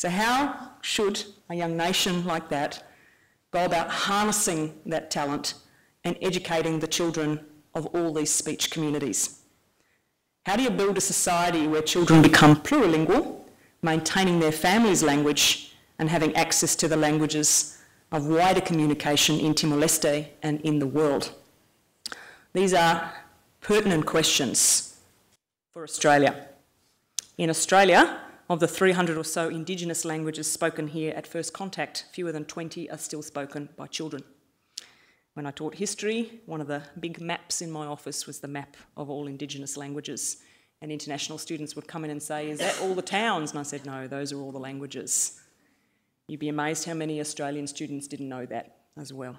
So how should a young nation like that go about harnessing that talent and educating the children of all these speech communities? How do you build a society where children become plurilingual, maintaining their family's language and having access to the languages of wider communication in Timor-Leste and in the world? These are pertinent questions for Australia. In Australia, of the 300 or so Indigenous languages spoken here at first contact, fewer than 20 are still spoken by children. When I taught history, one of the big maps in my office was the map of all Indigenous languages, and international students would come in and say, "Is that all the towns?" And I said, "No, those are all the languages." You'd be amazed how many Australian students didn't know that as well.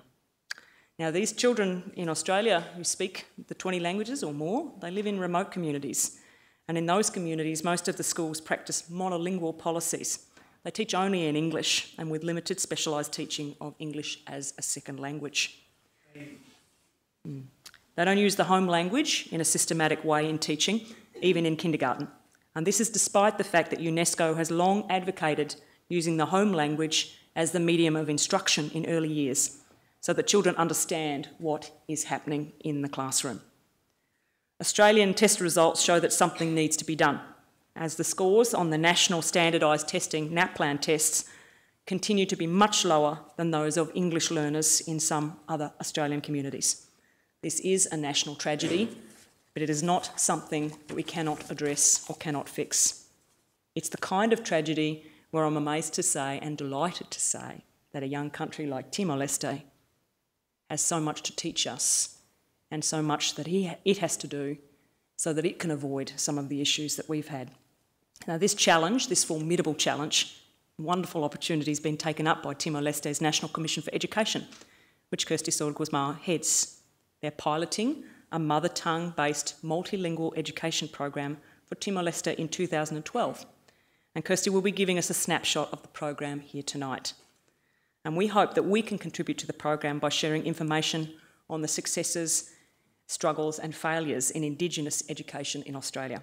Now, these children in Australia who speak the 20 languages or more, they live in remote communities. And in those communities, most of the schools practice monolingual policies. They teach only in English and with limited specialised teaching of English as a second language. They don't use the home language in a systematic way in teaching, even in kindergarten. And this is despite the fact that UNESCO has long advocated using the home language as the medium of instruction in early years, so that children understand what is happening in the classroom. Australian test results show that something needs to be done, as the scores on the National Standardised Testing NAPLAN tests continue to be much lower than those of English learners in some other Australian communities. This is a national tragedy, but it is not something that we cannot address or cannot fix. It's the kind of tragedy where I'm amazed to say and delighted to say that a young country like Timor-Leste has so much to teach us and so much that it has to do so that it can avoid some of the issues that we've had. Now, this challenge, this formidable challenge, wonderful opportunity has been taken up by Timor-Leste's National Commission for Education, which Kirsty Sword Gusmão heads. They're piloting a mother tongue-based multilingual education program for Timor-Leste in 2012. And Kirsty will be giving us a snapshot of the program here tonight. And we hope that we can contribute to the program by sharing information on the successes, struggles and failures in Indigenous education in Australia.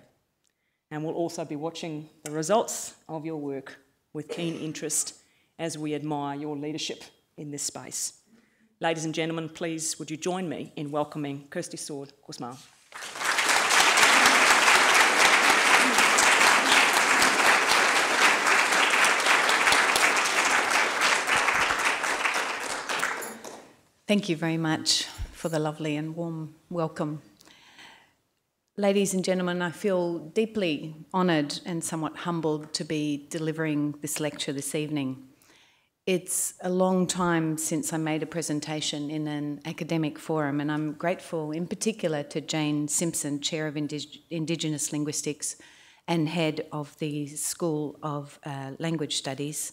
And we'll also be watching the results of your work with keen interest as we admire your leadership in this space. Ladies and gentlemen, please would you join me in welcoming Kirsty Sword Gusmão. Thank you very much for the lovely and warm welcome. Ladies and gentlemen, I feel deeply honoured and somewhat humbled to be delivering this lecture this evening. It's a long time since I made a presentation in an academic forum, and I'm grateful in particular to Jane Simpson, Chair of Indigenous Linguistics and Head of the School of Language Studies,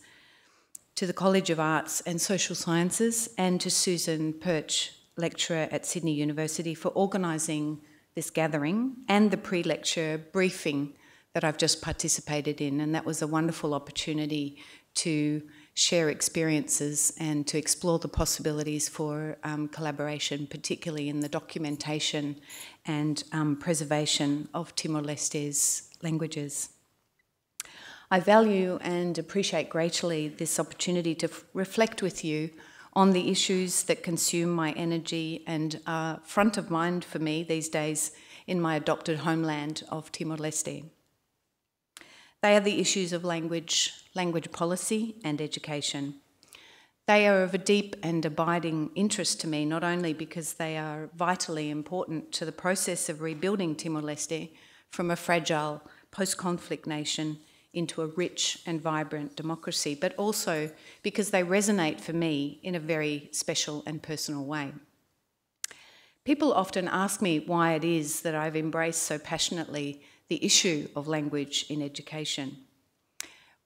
to the College of Arts and Social Sciences, and to Susan Perch, Lecturer at Sydney University, for organising this gathering and the pre-lecture briefing that I've just participated in. And that was a wonderful opportunity to share experiences and to explore the possibilities for collaboration, particularly in the documentation and preservation of Timor-Leste's languages. I value and appreciate greatly this opportunity to reflect with you on the issues that consume my energy and are front of mind for me these days in my adopted homeland of Timor-Leste. They are the issues of language, language policy and education. They are of a deep and abiding interest to me, not only because they are vitally important to the process of rebuilding Timor-Leste from a fragile post-conflict nation into a rich and vibrant democracy, but also because they resonate for me in a very special and personal way. People often ask me why it is that I've embraced so passionately the issue of language in education.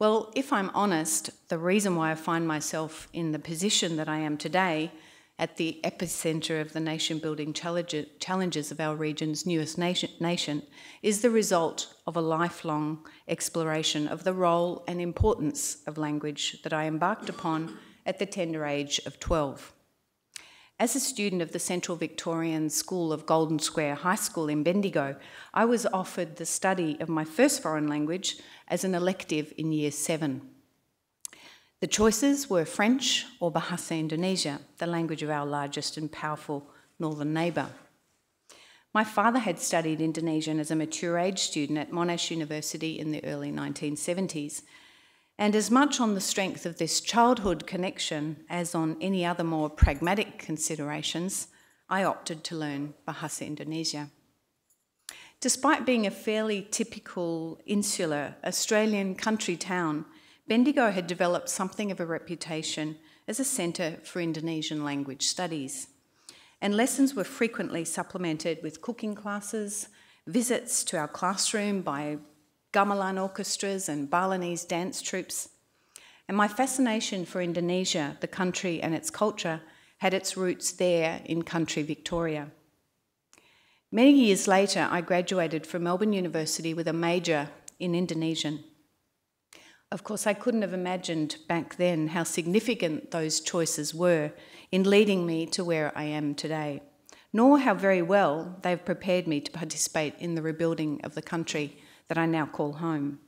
Well, if I'm honest, the reason why I find myself in the position that I am today, at the epicentre of the nation-building challenges of our region's newest nation, is the result of a lifelong exploration of the role and importance of language that I embarked upon at the tender age of 12. As a student of the Central Victorian School of Golden Square High School in Bendigo, I was offered the study of my first foreign language as an elective in Year 7. The choices were French or Bahasa Indonesia, the language of our largest and powerful northern neighbour. My father had studied Indonesian as a mature-age student at Monash University in the early 1970s, and as much on the strength of this childhood connection as on any other more pragmatic considerations, I opted to learn Bahasa Indonesia. Despite being a fairly typical insular Australian country town, Bendigo had developed something of a reputation as a centre for Indonesian language studies, and lessons were frequently supplemented with cooking classes, visits to our classroom by gamelan orchestras and Balinese dance troupes. And my fascination for Indonesia, the country and its culture, had its roots there in country Victoria. Many years later, I graduated from Melbourne University with a major in Indonesian. Of course, I couldn't have imagined back then how significant those choices were in leading me to where I am today, nor how very well they've prepared me to participate in the rebuilding of the country that I now call home.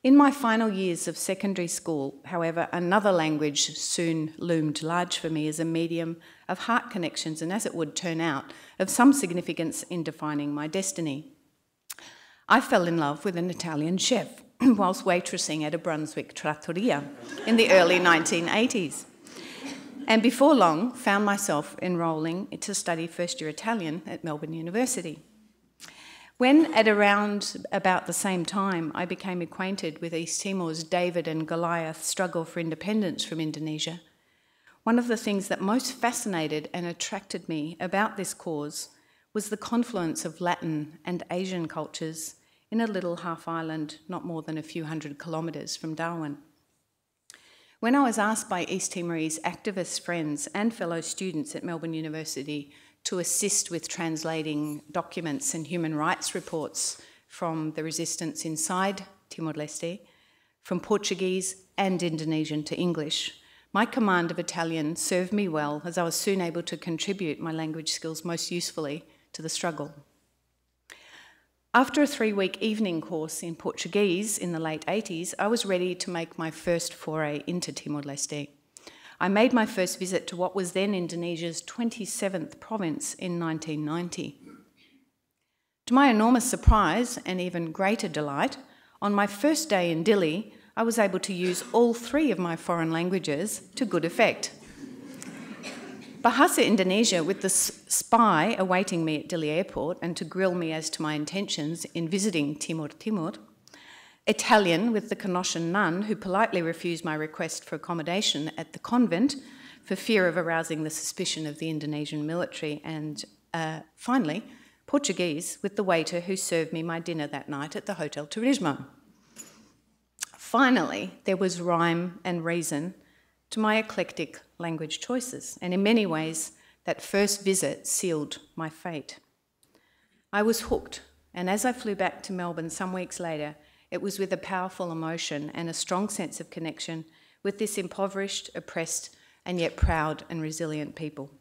In my final years of secondary school, however, another language soon loomed large for me as a medium of heart connections and, as it would turn out, of some significance in defining my destiny. I fell in love with an Italian chef whilst waitressing at a Brunswick trattoria in the early 1980s. And before long, found myself enrolling to study first-year Italian at Melbourne University. When, at around about the same time, I became acquainted with East Timor's David and Goliath struggle for independence from Indonesia, one of the things that most fascinated and attracted me about this cause was the confluence of Latin and Asian cultures in a little half-island not more than a few hundred kilometres from Darwin. When I was asked by East Timorese activist friends and fellow students at Melbourne University to assist with translating documents and human rights reports from the resistance inside Timor-Leste, from Portuguese and Indonesian to English, my command of Italian served me well, as I was soon able to contribute my language skills most usefully to the struggle. After a 3-week evening course in Portuguese in the late 80s, I was ready to make my first foray into Timor-Leste. I made my first visit to what was then Indonesia's 27th province in 1990. To my enormous surprise and even greater delight, on my first day in Dili, I was able to use all 3 of my foreign languages to good effect. Bahasa Indonesia, with the spy awaiting me at Dili Airport and to grill me as to my intentions in visiting Timor. Italian, with the Canossian nun who politely refused my request for accommodation at the convent for fear of arousing the suspicion of the Indonesian military, and finally, Portuguese, with the waiter who served me my dinner that night at the Hotel Turismo. Finally, there was rhyme and reason to my eclectic language choices, and in many ways, that first visit sealed my fate. I was hooked, and as I flew back to Melbourne some weeks later, it was with a powerful emotion and a strong sense of connection with this impoverished, oppressed, and yet proud and resilient people.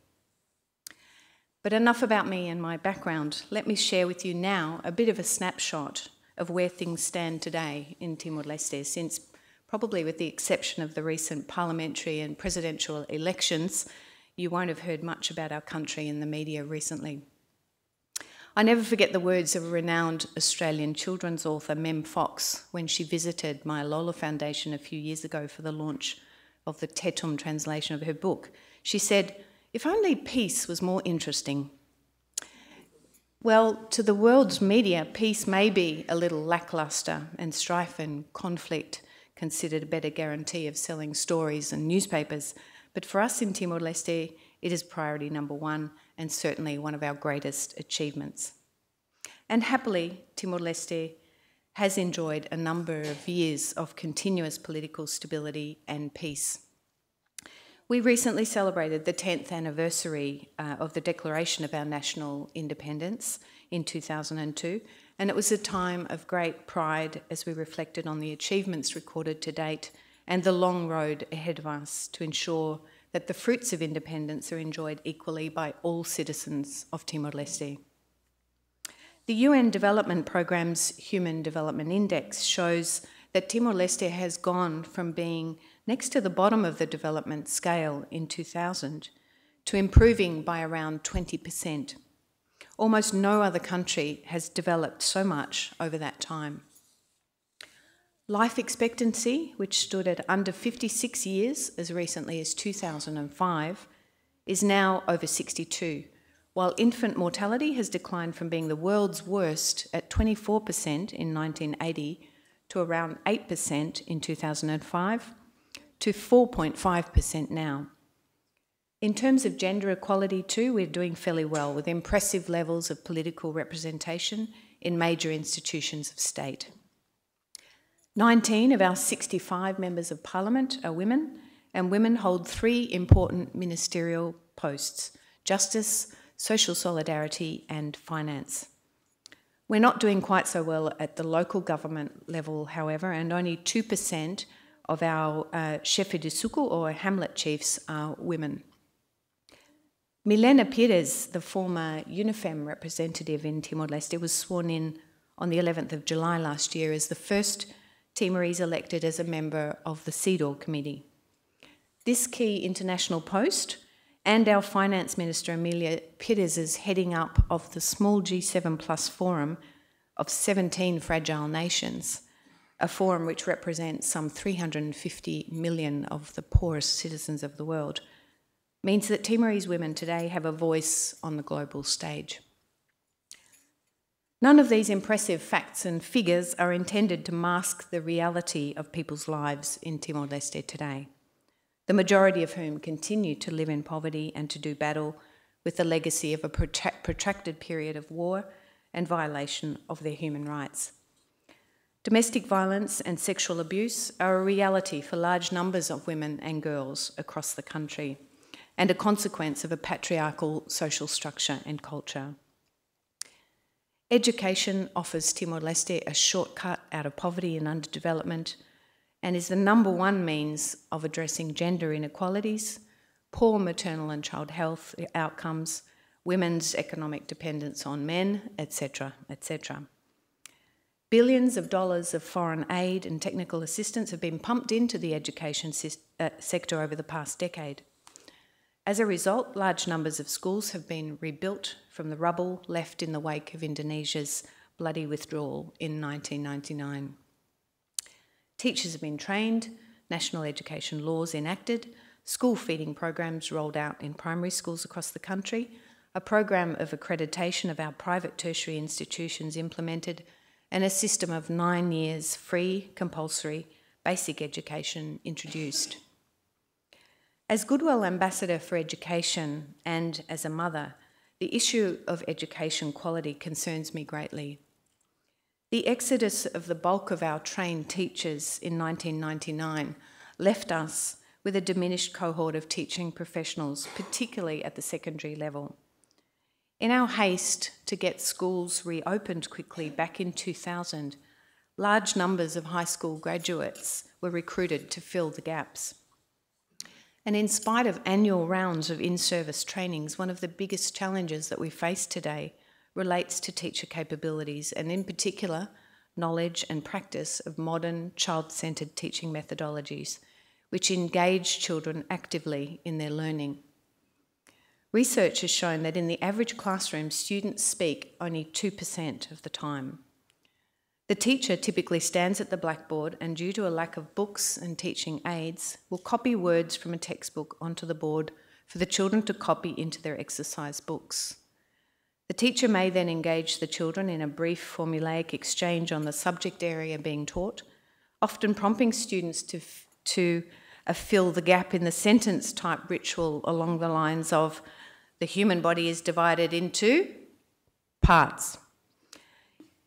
But enough about me and my background. Let me share with you now a bit of a snapshot of where things stand today in Timor-Leste, since, probably with the exception of the recent parliamentary and presidential elections, you won't have heard much about our country in the media recently. I never forget the words of a renowned Australian children's author, Mem Fox, when she visited my Lola Foundation a few years ago for the launch of the Tetum translation of her book. She said, "If only peace was more interesting." Well, to the world's media, peace may be a little lacklustre, and strife and conflict considered a better guarantee of selling stories and newspapers. But for us in Timor-Leste, it is priority number 1 and certainly one of our greatest achievements. And happily, Timor-Leste has enjoyed a number of years of continuous political stability and peace. We recently celebrated the 10th anniversary of the declaration of our national independence in 2002, and it was a time of great pride as we reflected on the achievements recorded to date and the long road ahead of us to ensure that the fruits of independence are enjoyed equally by all citizens of Timor-Leste. The UN Development Programme's Human Development Index shows that Timor-Leste has gone from being next to the bottom of the development scale in 2000, to improving by around 20%. Almost no other country has developed so much over that time. Life expectancy, which stood at under 56 years as recently as 2005, is now over 62, while infant mortality has declined from being the world's worst at 24% in 1980 to around 8% in 2005 to 4.5% now. In terms of gender equality too, we're doing fairly well with impressive levels of political representation in major institutions of state. 19 of our 65 members of parliament are women, and women hold 3 important ministerial posts: justice, social solidarity, and finance. We're not doing quite so well at the local government level, however, and only 2% of our chefe de suco, or hamlet chiefs, are women. Milena Pires, the former UNIFEM representative in Timor-Leste, was sworn in on the 11th of July last year as the first Timorese elected as a member of the CEDAW committee. This key international post and our finance minister, Amelia Pires' heading up of the small G7 Plus forum of 17 fragile nations, a forum which represents some 350 million of the poorest citizens of the world, means that Timorese women today have a voice on the global stage. None of these impressive facts and figures are intended to mask the reality of people's lives in Timor-Leste today, the majority of whom continue to live in poverty and to do battle with the legacy of a protracted period of war and violation of their human rights. Domestic violence and sexual abuse are a reality for large numbers of women and girls across the country, and a consequence of a patriarchal social structure and culture. Education offers Timor-Leste a shortcut out of poverty and underdevelopment, and is the #1 means of addressing gender inequalities, poor maternal and child health outcomes, women's economic dependence on men, etc., etc. Billions of dollars of foreign aid and technical assistance have been pumped into the education sector over the past decade. As a result, large numbers of schools have been rebuilt from the rubble left in the wake of Indonesia's bloody withdrawal in 1999. Teachers have been trained, national education laws enacted, school feeding programs rolled out in primary schools across the country, a program of accreditation of our private tertiary institutions implemented, and a system of 9 years free, compulsory, basic education introduced. As Goodwill Ambassador for Education and as a mother, the issue of education quality concerns me greatly. The exodus of the bulk of our trained teachers in 1999 left us with a diminished cohort of teaching professionals, particularly at the secondary level. In our haste to get schools reopened quickly back in 2000, large numbers of high school graduates were recruited to fill the gaps. And in spite of annual rounds of in-service trainings, one of the biggest challenges that we face today relates to teacher capabilities, and in particular, knowledge and practice of modern child-centred teaching methodologies, which engage children actively in their learning. Research has shown that in the average classroom, students speak only 2% of the time. The teacher typically stands at the blackboard and, due to a lack of books and teaching aids, will copy words from a textbook onto the board for the children to copy into their exercise books. The teacher may then engage the children in a brief formulaic exchange on the subject area being taught, often prompting students to fill the gap in the sentence type ritual along the lines of, the human body is divided into parts.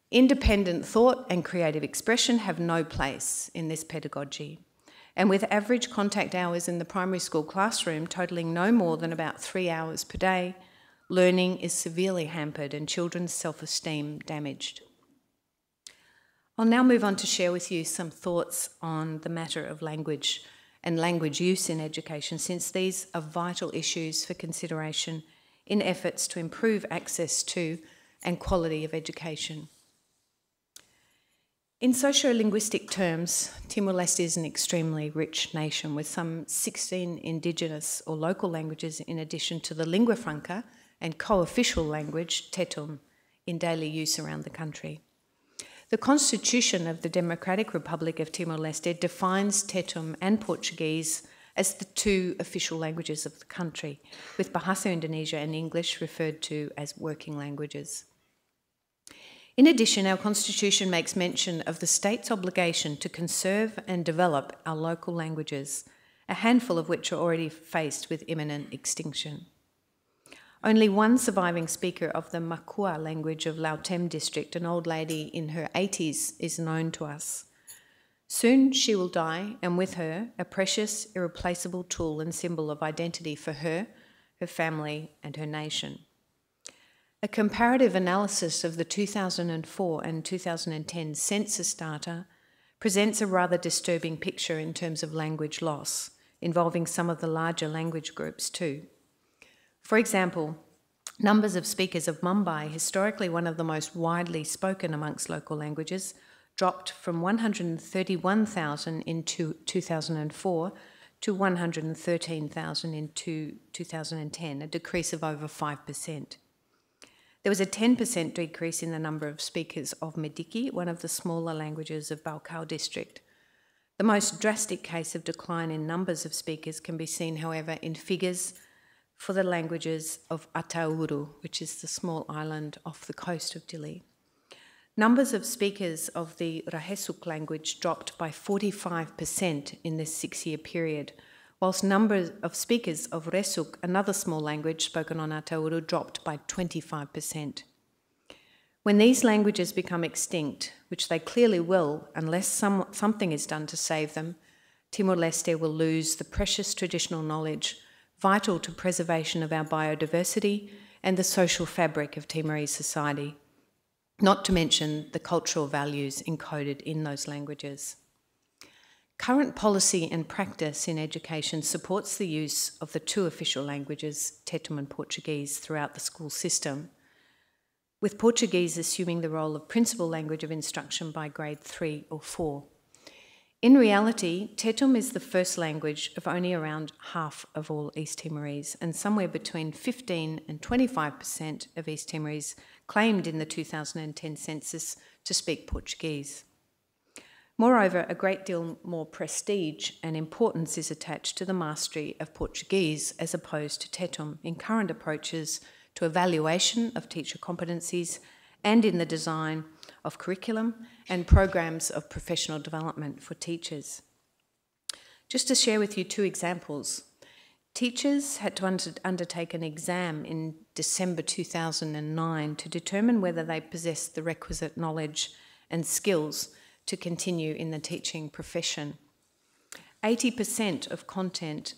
Independent thought and creative expression have no place in this pedagogy. And with average contact hours in the primary school classroom totalling no more than about 3 hours per day, learning is severely hampered and children's self-esteem damaged. I'll now move on to share with you some thoughts on the matter of language and language use in education, since these are vital issues for consideration in efforts to improve access to and quality of education. In socio-linguistic terms, Timor-Leste is an extremely rich nation with some 16 indigenous or local languages in addition to the lingua franca and co-official language, Tetum, in daily use around the country. The Constitution of the Democratic Republic of Timor-Leste defines Tetum and Portuguese as the two official languages of the country, with Bahasa Indonesia and English referred to as working languages. In addition, our Constitution makes mention of the state's obligation to conserve and develop our local languages, a handful of which are already faced with imminent extinction. Only one surviving speaker of the Makua language of Lautem district, an old lady in her 80s, is known to us. Soon she will die, and with her, a precious, irreplaceable tool and symbol of identity for her, her family, and her nation. A comparative analysis of the 2004 and 2010 census data presents a rather disturbing picture in terms of language loss, involving some of the larger language groups too. For example, numbers of speakers of Mumbai, historically one of the most widely spoken amongst local languages, dropped from 131,000 in 2004 to 113,000 in 2010, a decrease of over 5%. There was a 10% decrease in the number of speakers of Mediki, one of the smaller languages of Balkau district. The most drastic case of decline in numbers of speakers can be seen, however, in figures for the languages of Atauru, which is the small island off the coast of Dili. Numbers of speakers of the Rahesuk language dropped by 45% in this 6-year period, whilst numbers of speakers of Resuk, another small language spoken on Atauru, dropped by 25%. When these languages become extinct, which they clearly will unless something is done to save them, Timor-Leste will lose the precious traditional knowledge vital to preservation of our biodiversity and the social fabric of Timorese society, not to mention the cultural values encoded in those languages. Current policy and practice in education supports the use of the two official languages, Tetum and Portuguese, throughout the school system, with Portuguese assuming the role of principal language of instruction by grade 3 or 4. In reality, Tetum is the first language of only around half of all East Timorese, and somewhere between 15 and 25% of East Timorese claimed in the 2010 census to speak Portuguese. Moreover, a great deal more prestige and importance is attached to the mastery of Portuguese as opposed to Tetum in current approaches to evaluation of teacher competencies and in the design of curriculum and programs of professional development for teachers. Just to share with you two examples, teachers had to undertake an exam in December 2009 to determine whether they possessed the requisite knowledge and skills to continue in the teaching profession. 80% of content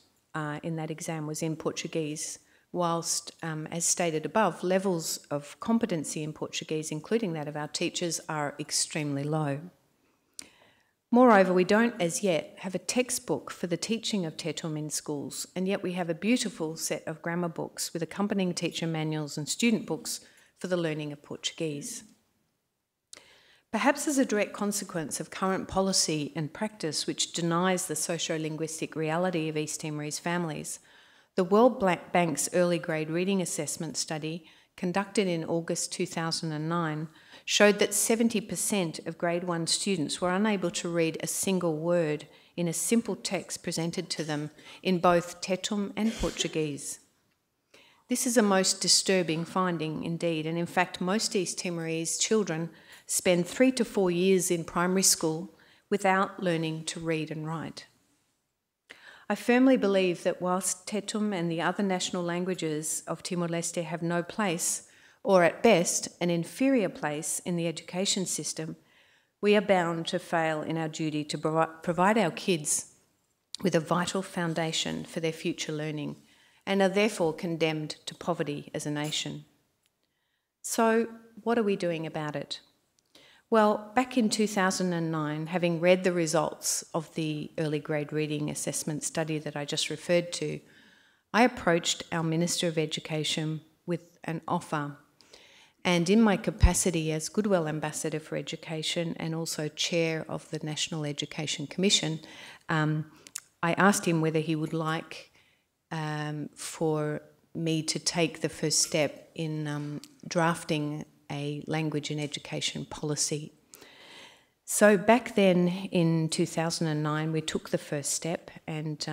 in that exam was in Portuguese, whilst, as stated above, levels of competency in Portuguese, including that of our teachers, are extremely low. Moreover, we don't as yet have a textbook for the teaching of Tetum in schools, and yet we have a beautiful set of grammar books with accompanying teacher manuals and student books for the learning of Portuguese. Perhaps as a direct consequence of current policy and practice which denies the socio-linguistic reality of East Timorese families, the World Bank's early grade reading assessment study, conducted in August 2009, showed that 70% of grade 1 students were unable to read a single word in a simple text presented to them in both Tetum and Portuguese. This is a most disturbing finding indeed, and in fact most East Timorese children spend 3 to 4 years in primary school without learning to read and write. I firmly believe that whilst Tetum and the other national languages of Timor-Leste have no place, or at best an inferior place in the education system, we are bound to fail in our duty to provide our kids with a vital foundation for their future learning, and are therefore condemned to poverty as a nation. So, what are we doing about it? Well, back in 2009, having read the results of the early grade reading assessment study that I just referred to, I approached our Minister of Education with an offer. And in my capacity as Goodwill Ambassador for Education and also Chair of the National Education Commission, I asked him whether he would like for me to take the first step in drafting a language and education policy. So back then in 2009, we took the first step, and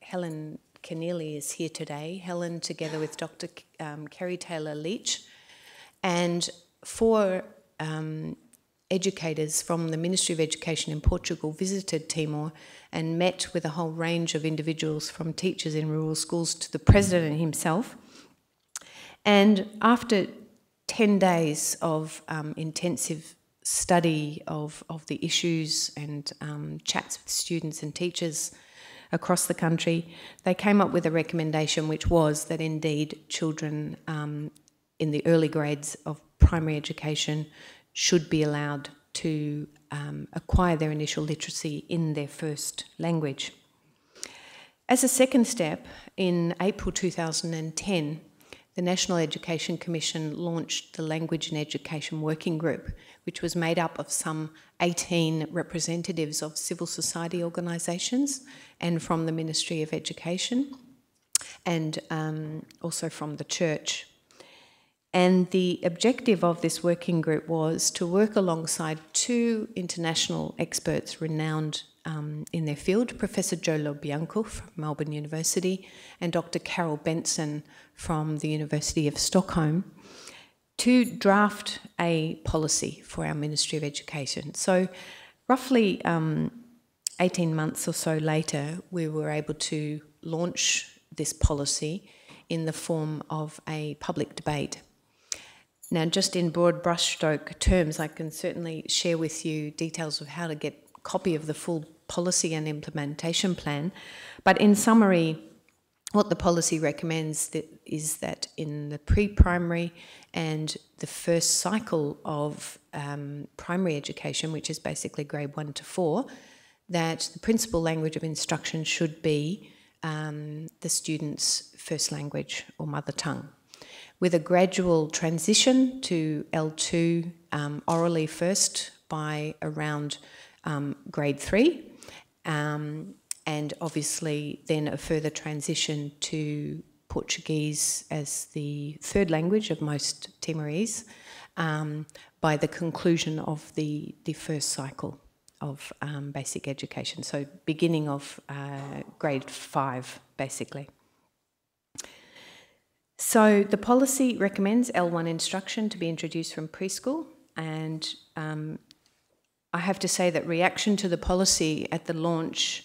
Helen Keneally is here today. Helen, together with Dr. Kerry Taylor-Leach, and 4 educators from the Ministry of Education in Portugal visited Timor and met with a whole range of individuals, from teachers in rural schools to the president himself. And after 10 days of intensive study of the issues and chats with students and teachers across the country, they came up with a recommendation, which was that indeed children in the early grades of primary education should be allowed to acquire their initial literacy in their first language. As a second step, in April 2010, the National Education Commission launched the Language and Education Working Group, which was made up of some 18 representatives of civil society organisations and from the Ministry of Education, and also from the church. And the objective of this working group was to work alongside 2 international experts renowned in their field, Professor Joe Lobianco from Melbourne University and Dr. Carol Benson from the University of Stockholm, to draft a policy for our Ministry of Education. So roughly 18 months or so later, we were able to launch this policy in the form of a public debate. Now, just in broad brushstroke terms, I can certainly share with you details of how to get a copy of the full policy and implementation plan. But in summary, what the policy recommends is that in the pre-primary and the first cycle of primary education, which is basically grade 1 to 4, that the principal language of instruction should be the student's first language or mother tongue, with a gradual transition to L2 orally first by around grade 3, and obviously then a further transition to Portuguese as the third language of most Timorese by the conclusion of the first cycle of basic education, so beginning of grade 5 basically. So the policy recommends L1 instruction to be introduced from preschool, and I have to say that reaction to the policy at the launch,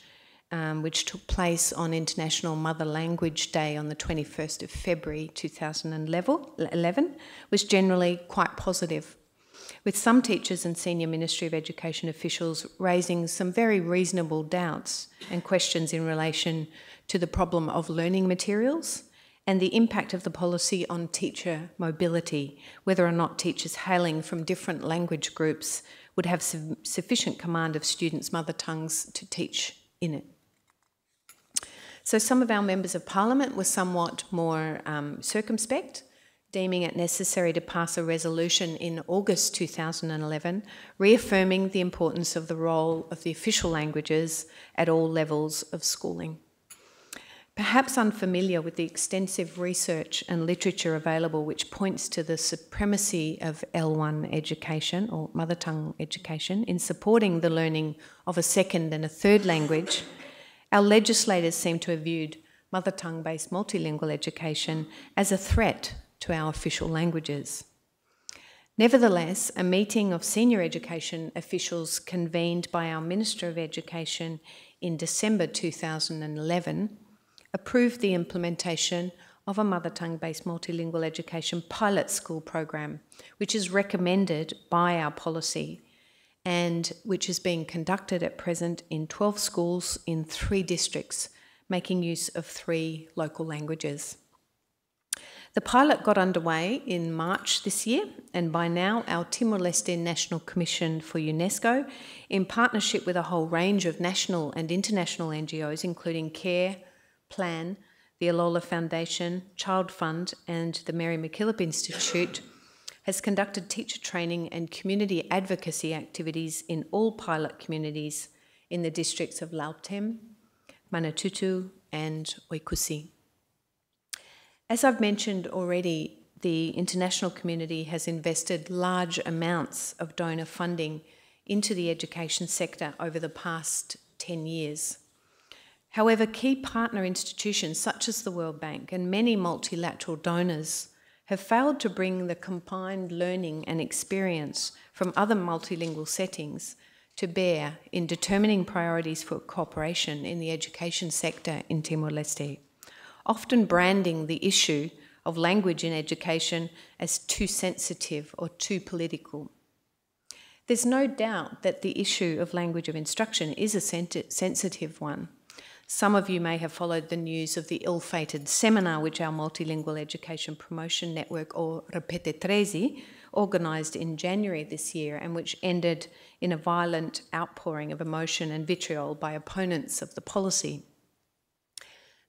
which took place on International Mother Language Day on the 21st of February 2011, was generally quite positive, with some teachers and senior Ministry of Education officials raising some very reasonable doubts and questions in relation to the problem of learning materials and the impact of the policy on teacher mobility, whether or not teachers hailing from different language groups would have sufficient command of students' mother tongues to teach in it. So some of our members of Parliament were somewhat more circumspect, deeming it necessary to pass a resolution in August 2011, reaffirming the importance of the role of the official languages at all levels of schooling. Perhaps unfamiliar with the extensive research and literature available which points to the supremacy of L1 education, or mother tongue education, in supporting the learning of a second and a third language, our legislators seem to have viewed mother tongue-based multilingual education as a threat to our official languages. Nevertheless, a meeting of senior education officials convened by our Minister of Education in December 2011 approved the implementation of a mother tongue-based multilingual education pilot school program, which is recommended by our policy and which is being conducted at present in 12 schools in 3 districts, making use of 3 local languages. The pilot got underway in March this year, and by now our TimorLeste National Commission for UNESCO, in partnership with a whole range of national and international NGOs, including CARE, Plan, the Alola Foundation, Child Fund and the Mary MacKillop Institute, has conducted teacher training and community advocacy activities in all pilot communities in the districts of Lautem, Manatutu and Oikusi. As I've mentioned already, the international community has invested large amounts of donor funding into the education sector over the past 10 years. However, key partner institutions such as the World Bank and many multilateral donors have failed to bring the combined learning and experience from other multilingual settings to bear in determining priorities for cooperation in the education sector in Timor-Leste, often branding the issue of language in education as too sensitive or too political. There's no doubt that the issue of language of instruction is a sensitive one. Some of you may have followed the news of the ill-fated seminar which our Multilingual Education Promotion Network, or Repete 13, organised in January this year, and which ended in a violent outpouring of emotion and vitriol by opponents of the policy.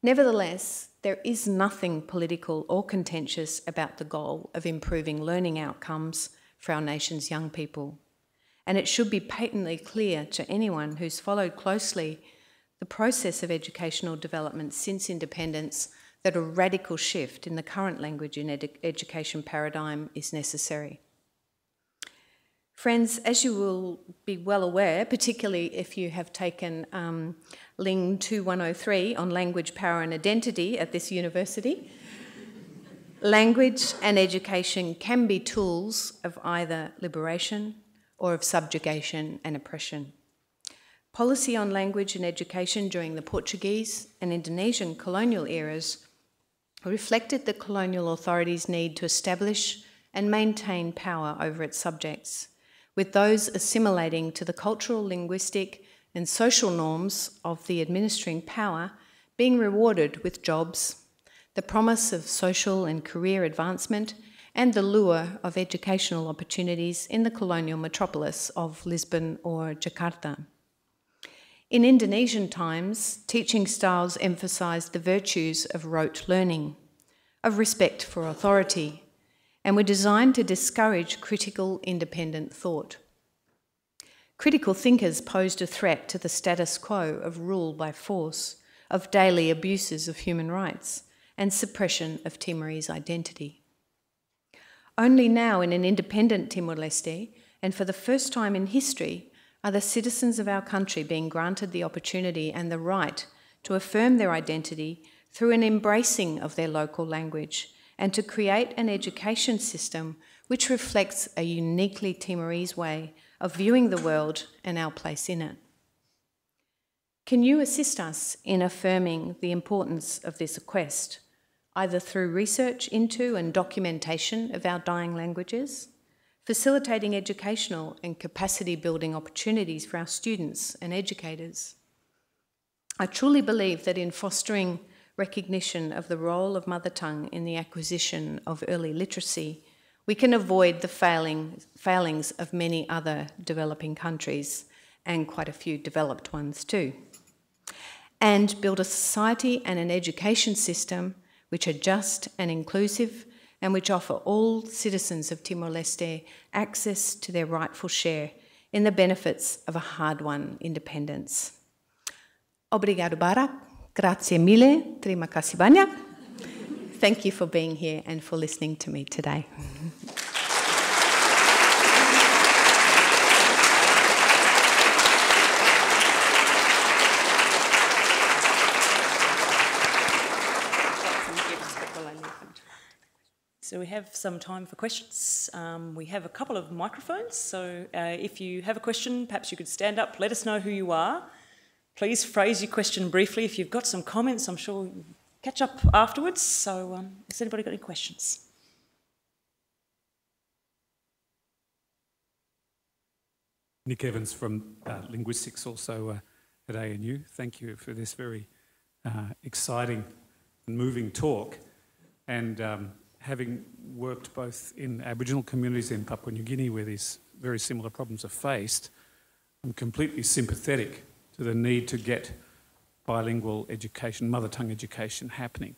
Nevertheless, there is nothing political or contentious about the goal of improving learning outcomes for our nation's young people. And it should be patently clear to anyone who's followed closely the process of educational development since independence that a radical shift in the current language in education paradigm is necessary. Friends, as you will be well aware, particularly if you have taken Ling 2103 on language, power and identity at this university, language and education can be tools of either liberation or of subjugation and oppression. Policy on language and education during the Portuguese and Indonesian colonial eras reflected the colonial authorities' need to establish and maintain power over its subjects, with those assimilating to the cultural, linguistic and social norms of the administering power being rewarded with jobs, the promise of social and career advancement, and the lure of educational opportunities in the colonial metropolis of Lisbon or Jakarta. In Indonesian times, teaching styles emphasised the virtues of rote learning, of respect for authority, and were designed to discourage critical, independent thought. Critical thinkers posed a threat to the status quo of rule by force, of daily abuses of human rights, and suppression of Timorese identity. Only now, in an independent Timor-Leste, and for the first time in history, are the citizens of our country being granted the opportunity and the right to affirm their identity through an embracing of their local language and to create an education system which reflects a uniquely Timorese way of viewing the world and our place in it. Can you assist us in affirming the importance of this quest, either through research into and documentation of our dying languages, facilitating educational and capacity building opportunities for our students and educators? I truly believe that in fostering recognition of the role of mother tongue in the acquisition of early literacy, we can avoid the failings of many other developing countries, and quite a few developed ones too, and build a society and an education system which are just and inclusive and which offer all citizens of Timor-Leste access to their rightful share in the benefits of a hard-won independence. Obrigado, Barak. Grazie mille. Terima kasih banyak. Thank you for being here and for listening to me today. So we have some time for questions. We have a couple of microphones, so if you have a question, perhaps you could stand up, let us know who you are. Please phrase your question briefly. If you've got some comments, I'm sure we'll catch up afterwards. So has anybody got any questions? Nick Evans from Linguistics, also at ANU. Thank you for this very exciting and moving talk. And having worked both in Aboriginal communities in Papua New Guinea where these very similar problems are faced, I'm completely sympathetic to the need to get bilingual education, mother tongue education happening.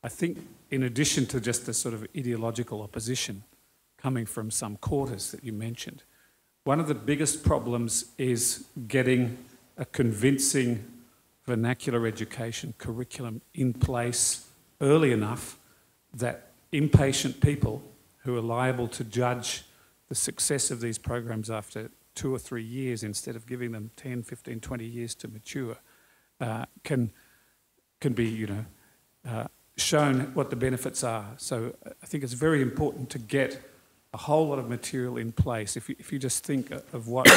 I think in addition to just the sort of ideological opposition, coming from some quarters that you mentioned. One of the biggest problems is getting a convincing vernacular education curriculum in place early enough that impatient people who are liable to judge the success of these programs after 2 or 3 years instead of giving them 10, 15, 20 years to mature can be, shown what the benefits are. So I think it's very important to get a whole lot of material in place. If you just think of what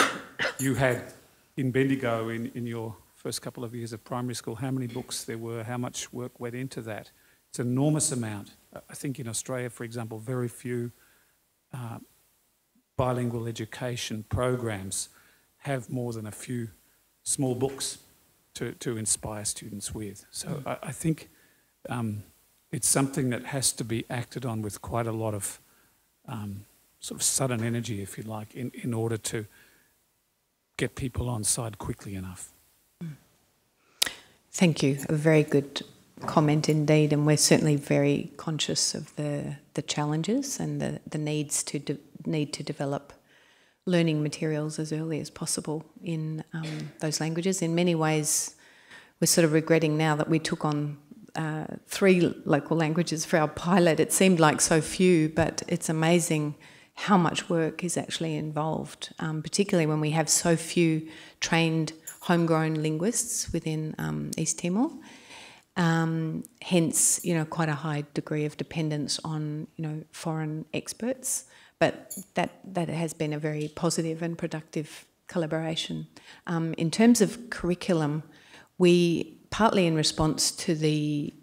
you had in Bendigo in your first couple of years of primary school, how many books there were, how much work went into that. It's an enormous amount. I think in Australia, for example, very few bilingual education programs have more than a few small books to inspire students with. So I think it's something that has to be acted on with quite a lot of sort of sudden energy, if you like, in order to get people on side quickly enough. Thank you. A very good comment indeed, and we're certainly very conscious of the challenges and the needs to need to develop learning materials as early as possible in those languages. In many ways, we're sort of regretting now that we took on 3 local languages for our pilot. It seemed like so few, but it's amazing how much work is actually involved, particularly when we have so few trained homegrown linguists within East Timor. Hence, quite a high degree of dependence on, foreign experts. But that has been a very positive and productive collaboration. In terms of curriculum, we, partly in response to the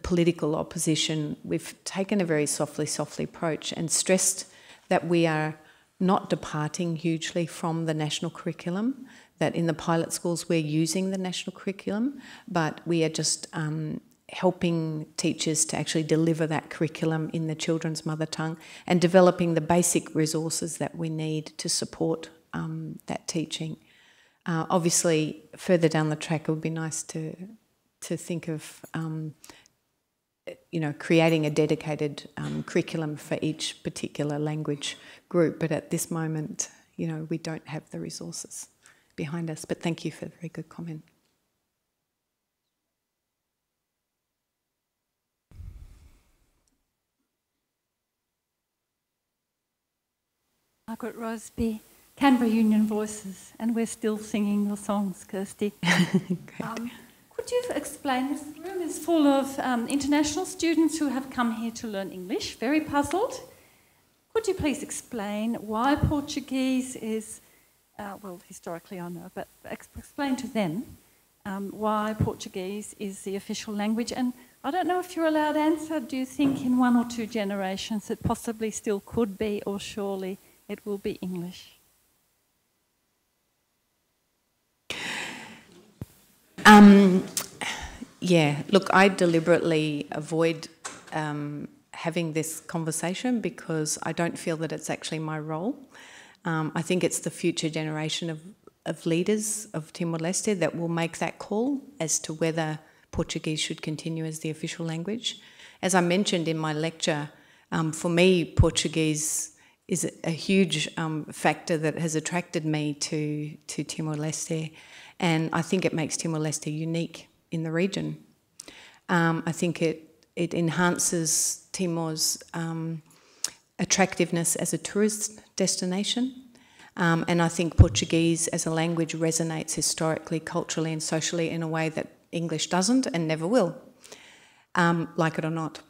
political opposition, we've taken a very softly approach and stressed that we are not departing hugely from the national curriculum, that in the pilot schools we're using the national curriculum, but we are just helping teachers to actually deliver that curriculum in the children's mother tongue and developing the basic resources that we need to support that teaching. Obviously, further down the track, it would be nice to think of creating a dedicated curriculum for each particular language group, but at this moment, we don't have the resources behind us. But thank you for a very good comment. Margaret Roseby, Canberra Union Voices, and we're still singing your songs, Kirsty. Could you explain, this room is full of international students who have come here to learn English, very puzzled. Could you please explain why Portuguese is, well, historically I know, but explain to them why Portuguese is the official language? And I don't know if you're allowed to answer, do you think in 1 or 2 generations it possibly still could be, or surely it will be English? Yeah, look, I deliberately avoid having this conversation because I don't feel that it's actually my role. I think it's the future generation of leaders of Timor-Leste that will make that call as to whether Portuguese should continue as the official language. As I mentioned in my lecture, for me, Portuguese is a huge factor that has attracted me to Timor-Leste, and I think it makes Timor-Leste unique in the region. I think it enhances Timor's attractiveness as a tourist destination, and I think Portuguese as a language resonates historically, culturally and socially in a way that English doesn't and never will, like it or not.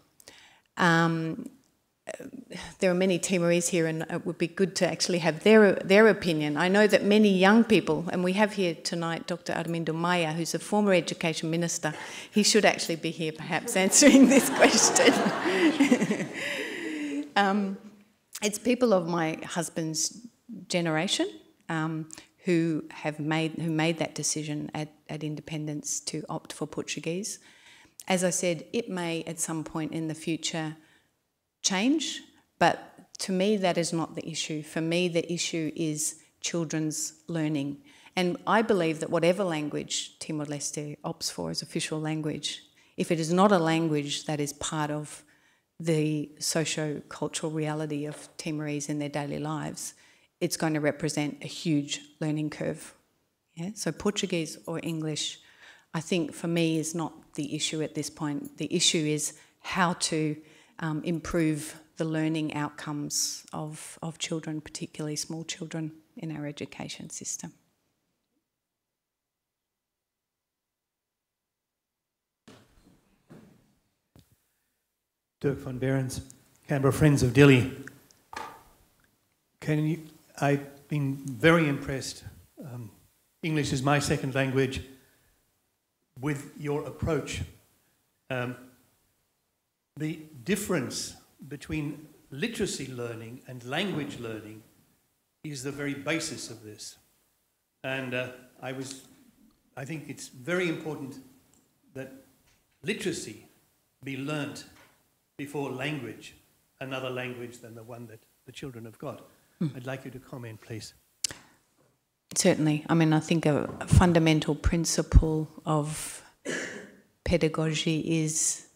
There are many Timorese here, and it would be good to actually have their opinion. I know that many young people, and we have here tonight Dr. Armindo Maia, who's a former education minister. He should actually be here perhaps answering this question. It's people of my husband's generation who made that decision at independence to opt for Portuguese. As I said, it may at some point in the future change, but to me that is not the issue. For me, the issue is children's learning. And I believe that whatever language Timor-Leste opts for as official language, if it is not a language that is part of the socio-cultural reality of Timorese in their daily lives, it's going to represent a huge learning curve. Yeah? So Portuguese or English, I think for me, is not the issue at this point. The issue is how to improve the learning outcomes of children, particularly small children in our education system. Dirk van Berens, Canberra Friends of Dili. I've been very impressed. English is my second language. With your approach, the difference between literacy learning and language learning is the very basis of this. And I think it's very important that literacy be learnt before language, another language than the one that the children have got. I'd like you to comment, please. Certainly. I mean, I think a fundamental principle of pedagogy is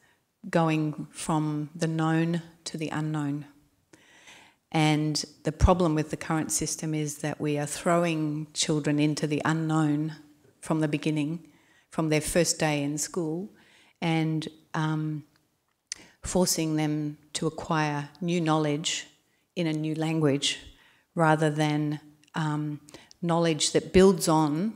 going from the known to the unknown. And the problem with the current system is that we are throwing children into the unknown from the beginning, from their first day in school, and forcing them to acquire new knowledge in a new language rather than knowledge that builds on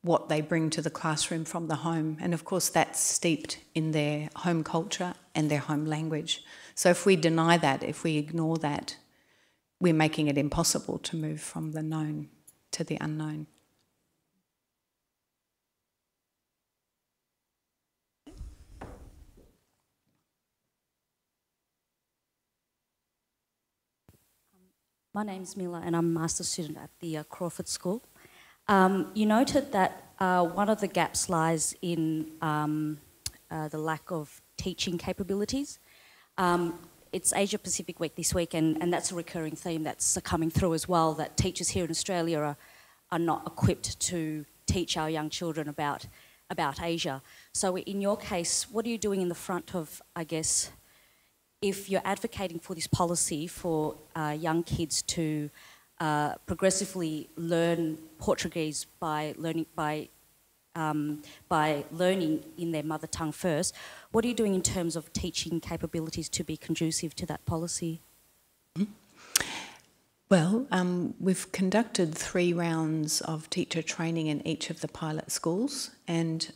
what they bring to the classroom from the home. And of course that's steeped in their home culture and their home language. So if we deny that, if we ignore that, we're making it impossible to move from the known to the unknown. My name's Mila and I'm a master's student at the Crawford School. You noted that one of the gaps lies in the lack of teaching capabilities. It's Asia Pacific Week this week and that's a recurring theme that's coming through as well, that teachers here in Australia are not equipped to teach our young children about Asia. So in your case, what are you doing in the front of, I guess, if you're advocating for this policy for young kids to progressively learn Portuguese by learning in their mother tongue first, what are you doing in terms of teaching capabilities to be conducive to that policy? Well, we've conducted 3 rounds of teacher training in each of the pilot schools, and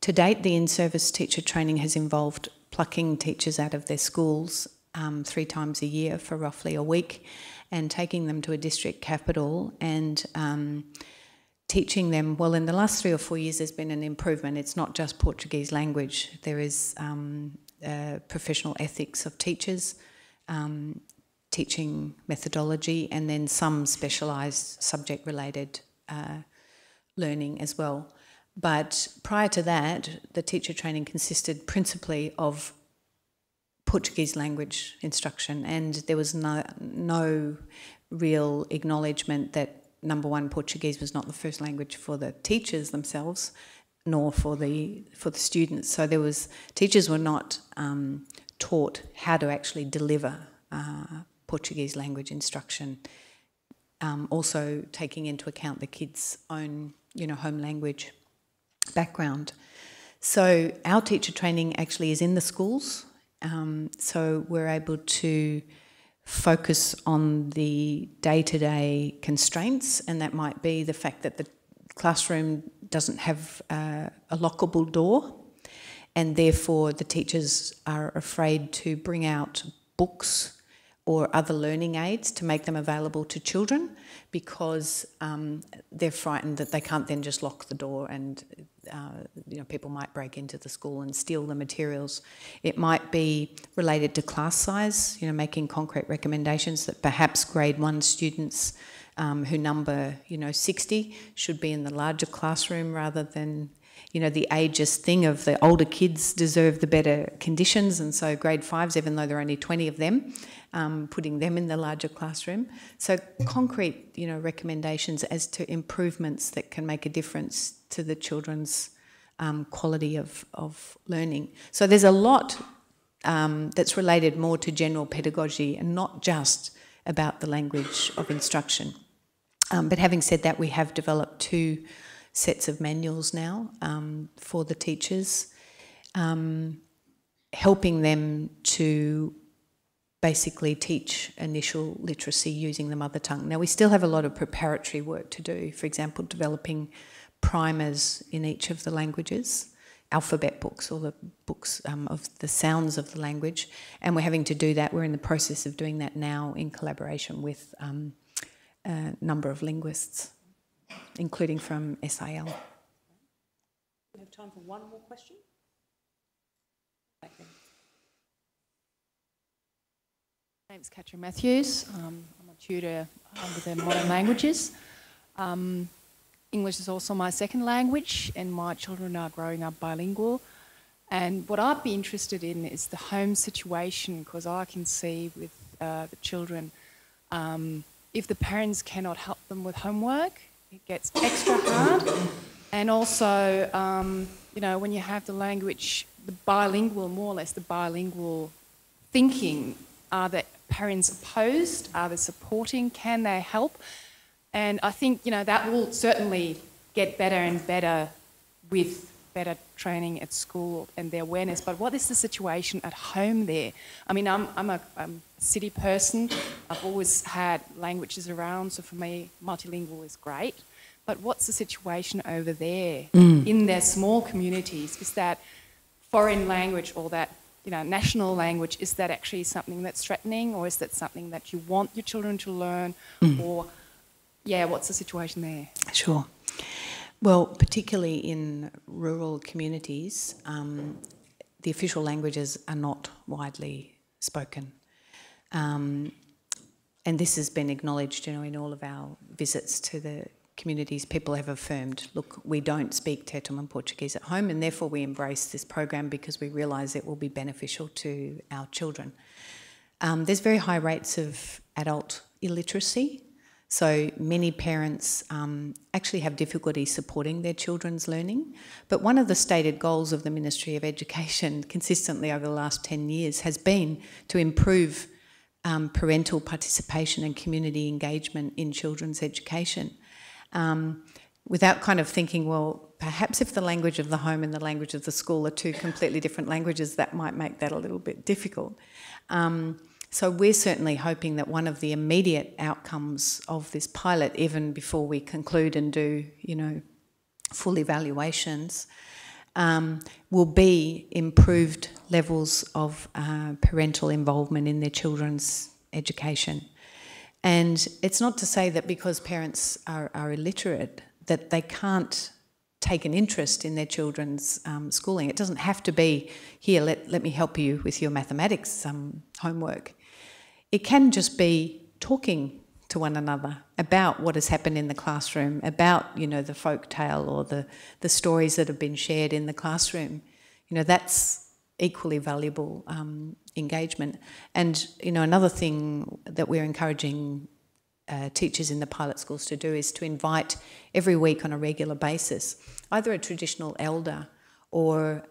to date the in-service teacher training has involved plucking teachers out of their schools 3 times a year for roughly a week and taking them to a district capital and teaching them. Well, in the last 3 or 4 years there's been an improvement. It's not just Portuguese language. There is professional ethics of teachers, teaching methodology, and then some specialised subject-related learning as well. But prior to that, the teacher training consisted principally of Portuguese language instruction, and there was no real acknowledgement that, number one, Portuguese was not the first language for the teachers themselves, nor for the students. So teachers were not taught how to actually deliver Portuguese language instruction, also taking into account the kids' own, home language background. So our teacher training actually is in the schools, so we're able to focus on the day-to-day constraints, and that might be the fact that the classroom doesn't have a lockable door, and therefore the teachers are afraid to bring out books or other learning aids to make them available to children because they're frightened that they can't then just lock the door and people might break into the school and steal the materials. It might be related to class size, making concrete recommendations that perhaps grade 1 students who number 60 should be in the larger classroom rather than the ageist thing of the older kids deserve the better conditions, and so grade 5s, even though there are only 20 of them, putting them in the larger classroom. So concrete, recommendations as to improvements that can make a difference to the children's quality of learning. So there's a lot that's related more to general pedagogy and not just about the language of instruction. But having said that, we have developed 2 sets of manuals now for the teachers, helping them to basically teach initial literacy using the mother tongue. Now, we still have a lot of preparatory work to do, for example, developing primers in each of the languages, alphabet books, or the books of the sounds of the language, and we're having to do that. We're in the process of doing that now in collaboration with a number of linguists, including from SIL. We have time for one more question. My name's Katrin Matthews. I'm a tutor with the modern languages. English is also my second language, and my children are growing up bilingual. And what I'd be interested in is the home situation, because I can see with the children, if the parents cannot help them with homework, it gets extra hard. And also, you know, when you have the language, the bilingual, more or less the bilingual thinking, are the parents opposed? Are they supporting? Can they help? And I think, you know, that will certainly get better and better with better training at school and their awareness. But what is the situation at home there? I mean, I'm a city person. I've always had languages around, so for me, multilingual is great. But what's the situation over there in their small communities? Is that foreign language or that, you know, national language, is that actually something that's threatening, or is that something that you want your children to learn? Or, yeah, what's the situation there? Sure. Well, particularly in rural communities, the official languages are not widely spoken. And this has been acknowledged, you know, in all of our visits to the communities. People have affirmed, look, we don't speak Tetum and Portuguese at home, and therefore we embrace this program because we realise it will be beneficial to our children. There's very high rates of adult illiteracy, so many parents actually have difficulty supporting their children's learning. But one of the stated goals of the Ministry of Education consistently over the last 10 years has been to improve parental participation and community engagement in children's education. Without kind of thinking, well, perhaps if the language of the home and the language of the school are 2 completely different languages, that might make that a little bit difficult. So we're certainly hoping that one of the immediate outcomes of this pilot, even before we conclude and do, you know, full evaluations, will be improved levels of parental involvement in their children's education. And it's not to say that because parents are illiterate that they can't take an interest in their children's schooling. It doesn't have to be, here, let me help you with your mathematics homework. It can just be talking to one another about what has happened in the classroom, about, you know, the folk tale or the stories that have been shared in the classroom. You know, that's equally valuable engagement. And, you know, another thing that we're encouraging teachers in the pilot schools to do is to invite every week on a regular basis either a traditional elder or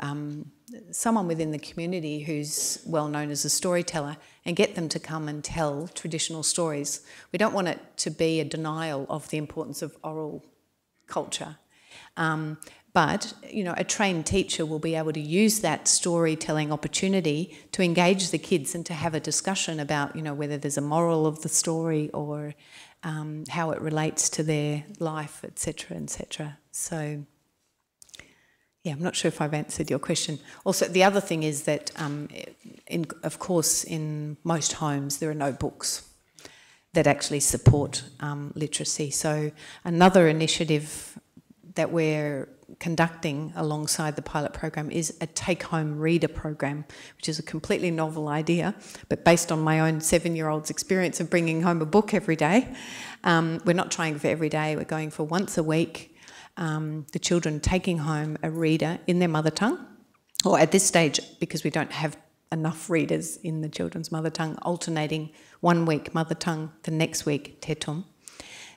someone within the community who's well known as a storyteller, and get them to come and tell traditional stories. We don't want it to be a denial of the importance of oral culture. But, you know, a trained teacher will be able to use that storytelling opportunity to engage the kids and to have a discussion about, you know, whether there's a moral of the story or how it relates to their life, etc., etc. So, yeah, I'm not sure if I've answered your question. Also, the other thing is that, of course, in most homes there are no books that actually support literacy. So another initiative that we're conducting alongside the pilot program is a take-home reader program, which is a completely novel idea, but based on my own 7-year-old's experience of bringing home a book every day. We're not trying for every day, we're going for once a week. The children taking home a reader in their mother tongue, or at this stage, because we don't have enough readers in the children's mother tongue, alternating 1 week mother tongue, the next week Tetum,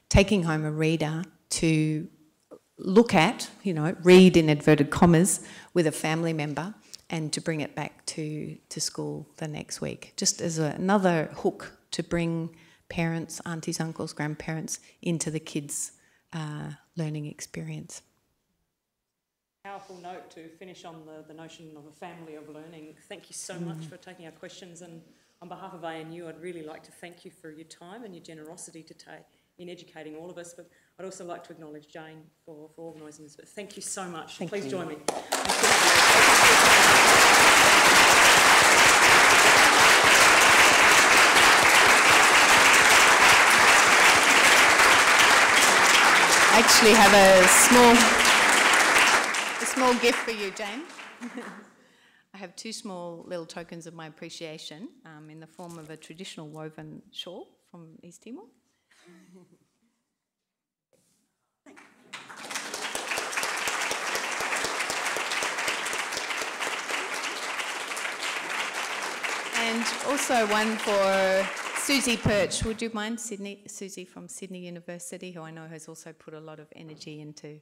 taking home a reader to look at, you know, read in inverted commas with a family member and to bring it back to school the next week, just as another hook to bring parents, aunties, uncles, grandparents into the kids' learning experience. Powerful note to finish on the notion of a family of learning. Thank you so much for taking our questions, and on behalf of ANU, I'd really like to thank you for your time and your generosity in educating all of us, but I'd also like to acknowledge Jane for organising this. But thank you so much. Please join me. I actually have a small gift for you, Jane. I have two small little tokens of my appreciation in the form of a traditional woven shawl from East Timor. And also one for Susie Perch. Would you mind, Susie from Sydney University, who I know has also put a lot of energy into